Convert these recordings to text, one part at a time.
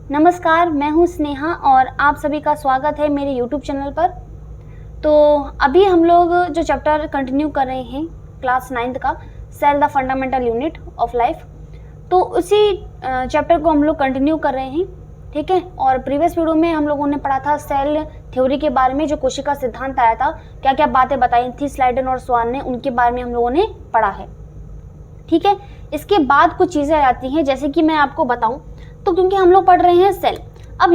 नमस्कार, मैं हूँ स्नेहा और आप सभी का स्वागत है मेरे YouTube चैनल पर। तो अभी हम लोग जो चैप्टर कंटिन्यू कर रहे हैं क्लास 9th का, cell the fundamental unit of life, तो उसी चैप्टर को हम लोग कंटिन्यू कर रहे हैं, ठीक है। और प्रीवियस वीडियो में हम लोगों ने पढ़ा था सेल थ्योरी के बारे में, जो कोशिका सिद्धांत आया था, क्या क्या बातें बताई थी स्लाइडन और स्वान ने, उनके बारे में हम लोगों ने पढ़ा है, ठीक है। इसके बाद कुछ चीज़ें आती हैं, जैसे कि मैं आपको बताऊं, तो क्योंकि हम लोग पढ़ रहे हैं सेल, अब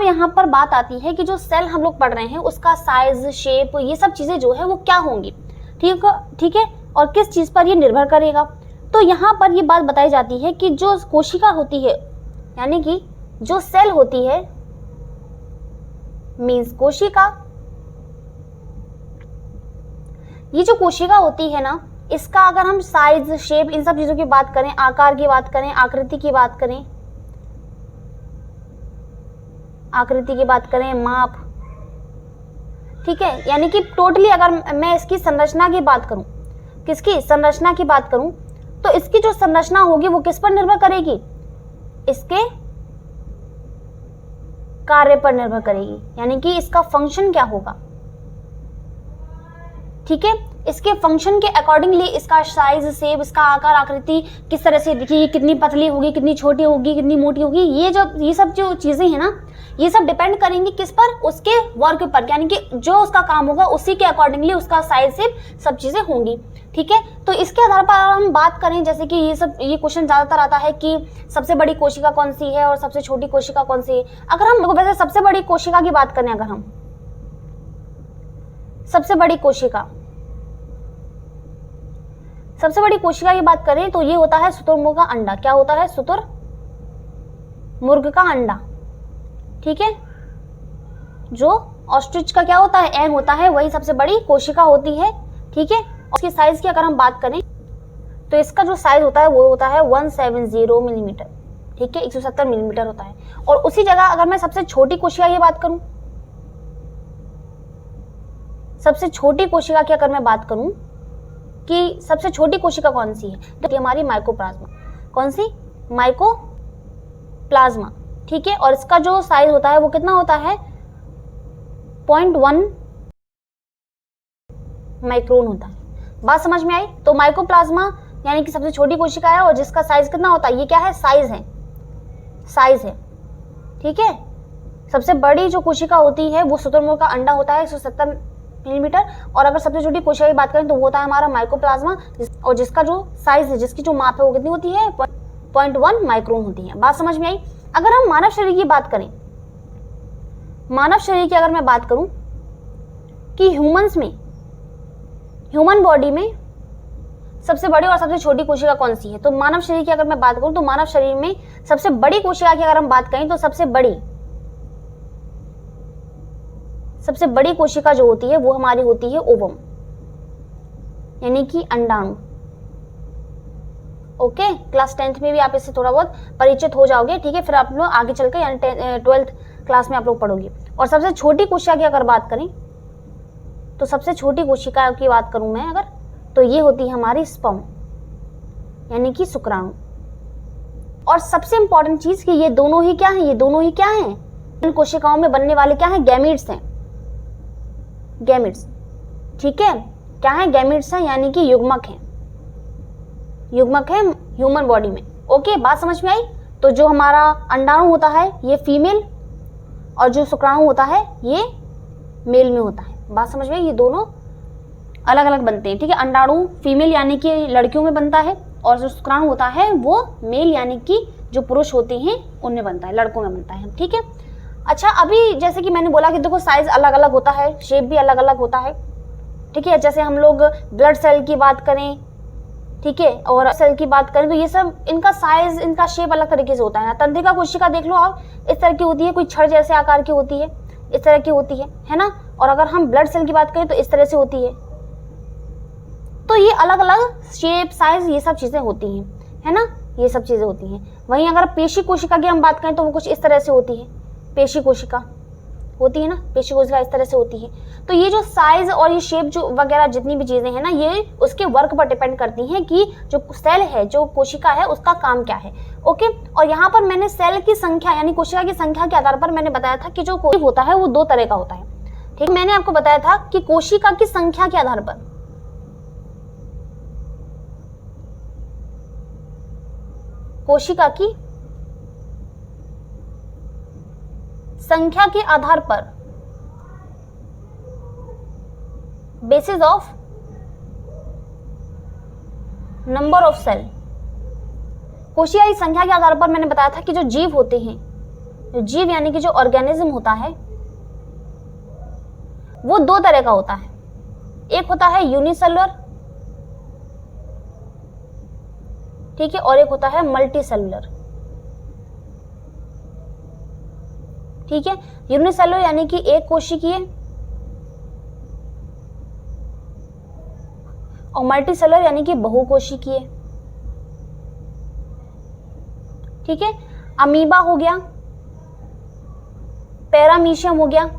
यहाँ पर बात आती है कि जो सेल हम लोग पढ़ रहे हैं उसका साइज, शेप, ये सब चीज़ें जो है वो क्या होंगी, ठीक है, और किस चीज़ पर ये निर्भर करेगा। तो यहाँ पर ये बात बताई जाती है कि जो कोशिका होती है, यानी कि जो सेल होती है, मीन्स कोशिका, ये जो कोशिका होती है ना, इसका अगर हम साइज, शेप, इन सब चीज़ों की बात करें, आकार की बात करें, आकृति की बात करें, माप, ठीक है, यानी कि टोटली अगर मैं इसकी संरचना की बात करूं, किसकी संरचना की बात करूं, तो इसकी जो संरचना होगी वो किस पर निर्भर करेगी, इसके कार्य पर निर्भर करेगी, यानी कि इसका फंक्शन क्या होगा, ठीक है। इसके फंक्शन के अकॉर्डिंगली इसका साइज, शेप, इसका आकार, आकृति किस तरह से दिखेगी, कितनी पतली होगी, कितनी छोटी होगी, कितनी मोटी होगी, ये सब जो चीजें हैं ना, ये सब डिपेंड करेंगी किस पर, उसके वर्क पर, यानी कि जो उसका काम होगा उसी के अकॉर्डिंगली उसका साइज, शेप, सब चीजें होंगी, ठीक है। तो इसके आधार पर हम बात करें, जैसे कि ये क्वेश्चन ज्यादातर आता है कि सबसे बड़ी कोशिका कौन सी है और सबसे छोटी कोशिका कौन सी है। अगर हम वैसे सबसे बड़ी कोशिका की बात करें, अगर हम सबसे बड़ी कोशिका की बात करें, तो ये होता है शुतुरमुर्ग का अंडा। क्या होता है? शुतुरमुर्ग का अंडा, ठीक है। जो ऑस्ट्रिच का क्या होता है? एग होता है, वही सबसे बड़ी कोशिका होती है, ठीक है। उसकी साइज की अगर हम बात करें, तो इसका जो साइज होता है वो होता है 170 मिलीमीटर, ठीक है, 170 मिलीमीटर होता है। और उसी जगह अगर मैं सबसे छोटी कोशिका की बात करूं, सबसे छोटी कोशिका की अगर मैं बात करूं कि सबसे छोटी कोशिका कौन सी है, तो हमारी माइकोप्लाज्मा। कौन सी? माइकोप्लाज्मा, ठीक है। और इसका जो साइज होता है वो कितना होता है? 0.1 माइक्रोन होता है। बात समझ में आई? तो माइकोप्लाज्मा यानी कि सबसे छोटी कोशिका है और जिसका साइज कितना होता है, ये क्या है? साइज है, ठीक है। सबसे बड़ी जो कोशिका होती है वो शुतुरमुर्ग का अंडा होता है, 170 मिलीमीटर। और अगर सबसे छोटी कोशिका की बात करें तो वो होता है हमारा माइकोप्लाज्मा, और जिसका जो साइज है, जिसकी जो माप है वो कितनी होती है? 0.1 माइक्रोन होती है। बात समझ में आई? अगर हम मानव शरीर की बात करें, मानव शरीर की अगर मैं बात करूं कि ह्यूमन बॉडी में सबसे बड़ी और सबसे छोटी कोशिका कौन सी है, तो मानव शरीर की अगर मैं बात करूं तो मानव शरीर में सबसे बड़ी कोशिका की अगर हम बात करें तो सबसे बड़ी कोशिका जो होती है वो हमारी होती है ओवम, यानी कि अंडाणु। ओके, क्लास 10th में भी आप इससे थोड़ा बहुत परिचित हो जाओगे, ठीक है। फिर आप लोग आगे चलकर यानी 12th क्लास में आप लोग पढ़ोगे। और सबसे छोटी कोशिका की अगर बात करें, तो सबसे छोटी कोशिका की बात करूं मैं अगर, तो ये होती है हमारी स्पर्म, यानी कि शुक्राणु। और सबसे इंपॉर्टेंट चीज कि ये दोनों ही क्या हैं? इन कोशिकाओं में बनने वाले क्या हैं? गैमीट्स हैं, ठीक है। क्या है? गैमीट्स हैं, यानी कि युग्मक है ह्यूमन बॉडी में। ओके, बात समझ में आई? तो जो हमारा अंडाणु होता है ये फीमेल, और जो शुक्राणु होता है ये मेल में होता है। बात समझ में आई? ये दोनों अलग अलग बनते हैं, ठीक है। अंडाणु फीमेल यानी कि लड़कियों में बनता है, और जो शुक्राणु होता है वो मेल यानी कि जो पुरुष होते हैं उनमें बनता है, लड़कों में बनता है, ठीक है। अच्छा, अभी जैसे कि मैंने बोला कि देखो साइज अलग अलग होता है, शेप भी अलग अलग होता है, ठीक है। जैसे हम लोग ब्लड सेल की बात करें, ठीक है, और सेल की बात करें, तो ये सब इनका साइज, इनका शेप अलग तरीके से होता है ना। तंत्रिका कोशिका देख लो आप, इस तरह की होती है, कोई छड़ जैसे आकार की होती है, इस तरह की होती है ना। और अगर हम ब्लड सेल की बात करें तो इस तरह से होती है। तो ये अलग अलग शेप, साइज, ये सब चीजें होती हैं, है ना, ये सब चीजें होती हैं। वहीं अगर पेशी कोशिका की हम बात करें तो वो कुछ इस तरह से होती है, पेशी कोशिका, होती है ना, पेशी कोशिका इस तरह से होती है। तो ये जो साइज और ये शेप जो वगैरह जितनी भी चीजें हैं ना, ये उसके वर्क पर डिपेंड करती हैं कि जो सेल है, जो कोशिका है, उसका काम क्या है। ओके, और यहाँ पर मैंने सेल की संख्या यानी कोशिका की संख्या के आधार पर मैंने बताया था कि जो कोशिका होता है वो 2 तरह का होता है। ठीक, मैंने आपको बताया था कि कोशिका की संख्या के आधार पर, कोशिका की संख्या के आधार पर, basis of number of cell, कोशिका की संख्या के आधार पर मैंने बताया था कि जो जीव होते हैं, जो जीव यानी कि जो ऑर्गेनिज्म होता है वो 2 तरह का होता है। एक होता है यूनिसेलुलर, ठीक है, और एक होता है मल्टी सेलुलर। ठीक है, यूनिसेलुलर यानी कि एक कोशिकीय और मल्टी सेलुलर यानी कि बहुकोशिकीय। ठीक है, अमीबा हो गया, पैरामीशियम हो गया,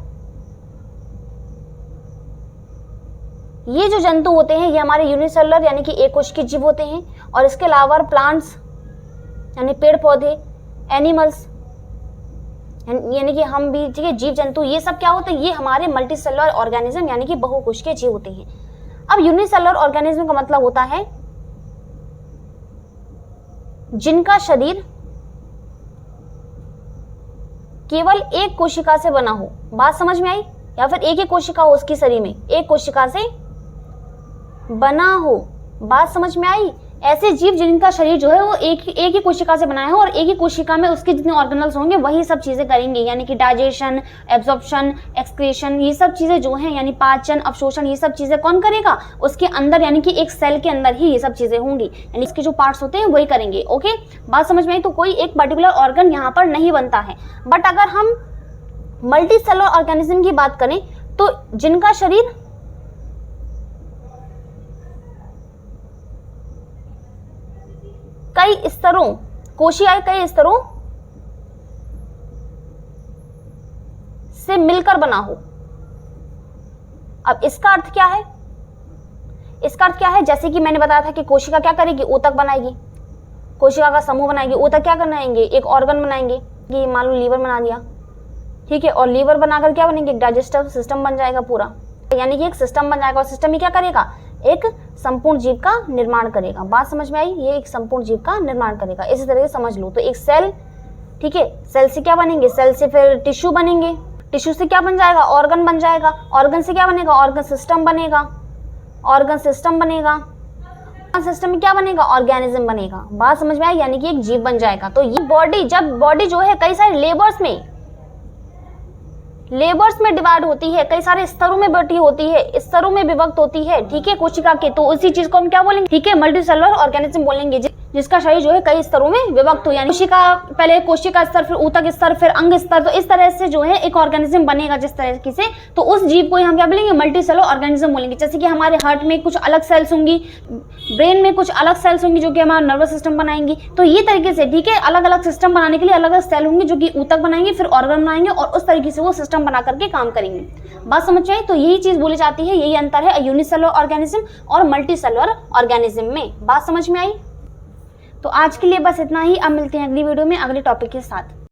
ये जो जंतु होते हैं ये हमारे यूनिसेलुलर यानी कि एक कोशिकीय जीव होते हैं। और इसके अलावा प्लांट्स यानी पेड़ पौधे, एनिमल्स यानी कि हम भी, ठीक है, जीव जंतु, ये सब क्या होते हैं, ये हमारे मल्टी सेलुलर ऑर्गेनिज्म यानी कि बहुकोशिकीय जीव होते हैं। अब यूनिसेलुलर ऑर्गेनिज्म का मतलब होता है जिनका शरीर केवल एक कोशिका से बना हो। बात समझ में आई? या फिर एक ही कोशिका हो उसकी शरीर में, एक कोशिका से बना हो। बात समझ में आई? ऐसे जीव जिनका शरीर जो है वो एक ही कोशिका से बनाया हो और एक ही कोशिका में उसके जितने ऑर्गेनल्स होंगे वही सब चीजें करेंगे, यानी कि डाइजेशन, एब्जॉर्प्शन, एक्सक्रीशन, ये सब चीजें जो हैं, यानी पाचन, अवशोषण, ये सब चीजें कौन करेगा? उसके अंदर, यानी कि एक सेल के अंदर ही ये सब चीजें होंगी, यानी इसके जो पार्ट्स होते हैं वही करेंगे। ओके, बात समझ में आई? तो कोई एक पर्टिकुलर ऑर्गन यहाँ पर नहीं बनता है। बट अगर हम मल्टी सेलुलर ऑर्गेनिज्म की बात करें तो जिनका शरीर कई स्तरों, कोशिकाएं कई स्तरों से मिलकर बना हो। अब इसका अर्थ क्या है? इसका अर्थ क्या है? जैसे कि मैंने बताया था कि कोशिका क्या करेगी? ऊतक बनाएगी, कोशिका का समूह बनाएगी। ऊतक क्या बनाएंगे? एक ऑर्गन बनाएंगे, कि मान लो लीवर बना दिया, ठीक है, और लीवर बनाकर क्या बनेंगे? एक डाइजेस्टिव सिस्टम बन जाएगा पूरा, यानी कि एक सिस्टम बन जाएगा। और सिस्टम ही क्या करेगा? एक संपूर्ण जीव का निर्माण करेगा। बात समझ में आई? ये एक संपूर्ण जीव का निर्माण करेगा, इसी तरह से समझ लो। तो एक सेल, ठीक है, सेल से क्या बनेंगे? सेल से फिर टिश्यू बनेंगे, टिश्यू से क्या बन जाएगा? ऑर्गन बन जाएगा, ऑर्गन से क्या बनेगा? ऑर्गन सिस्टम बनेगा, ऑर्गन सिस्टम बनेगा, सिस्टम में क्या बनेगा? ऑर्गेनिज्म बनेगा। बात समझ में आई? यानी कि एक जीव बन जाएगा। तो ये बॉडी, जब बॉडी जो है कई सारे लेबर्स में डिवाइड होती है, कई सारे स्तरों में बटी होती है, स्तरों में विभक्त होती है, ठीक है, कोशिका के, तो उसी चीज को हम क्या बोलेंगे? ठीक है, मल्टी सेलुलर ऑर्गेनिज्म बोलेंगे, जिसका शरीर जो है कई स्तरों में विभक्त हो, यानी कोशिका, पहले कोशिका स्तर, फिर ऊतक स्तर, फिर अंग स्तर। तो इस तरह से जो है एक ऑर्गेनिज्म बनेगा जिस तरह से, तो उस जीव को हम क्या बोलेंगे? मल्टी सेलुलर ऑर्गेनिज्म बोलेंगे। जैसे कि हमारे हार्ट में कुछ अलग सेल्स होंगी, ब्रेन में कुछ अलग सेल्स होंगी जो कि हमारा नर्वस सिस्टम बनाएंगी। तो ये तरीके से, ठीक है, अलग अलग सिस्टम बनाने के लिए अलग अलग सेल होंगे जो कि ऊतक बनाएंगे, फिर ऑर्गन बनाएंगे और उस तरीके से वो सिस्टम बना करके काम करेंगे। बात समझ में आई? तो यही चीज बोली जाती है, यही अंतर है यूनिसेलुलर ऑर्गेनिज्म और मल्टी सेलुलर ऑर्गेनिज्म में। बात समझ में आई? तो आज के लिए बस इतना ही। अब मिलते हैं अगली वीडियो में अगले टॉपिक के साथ।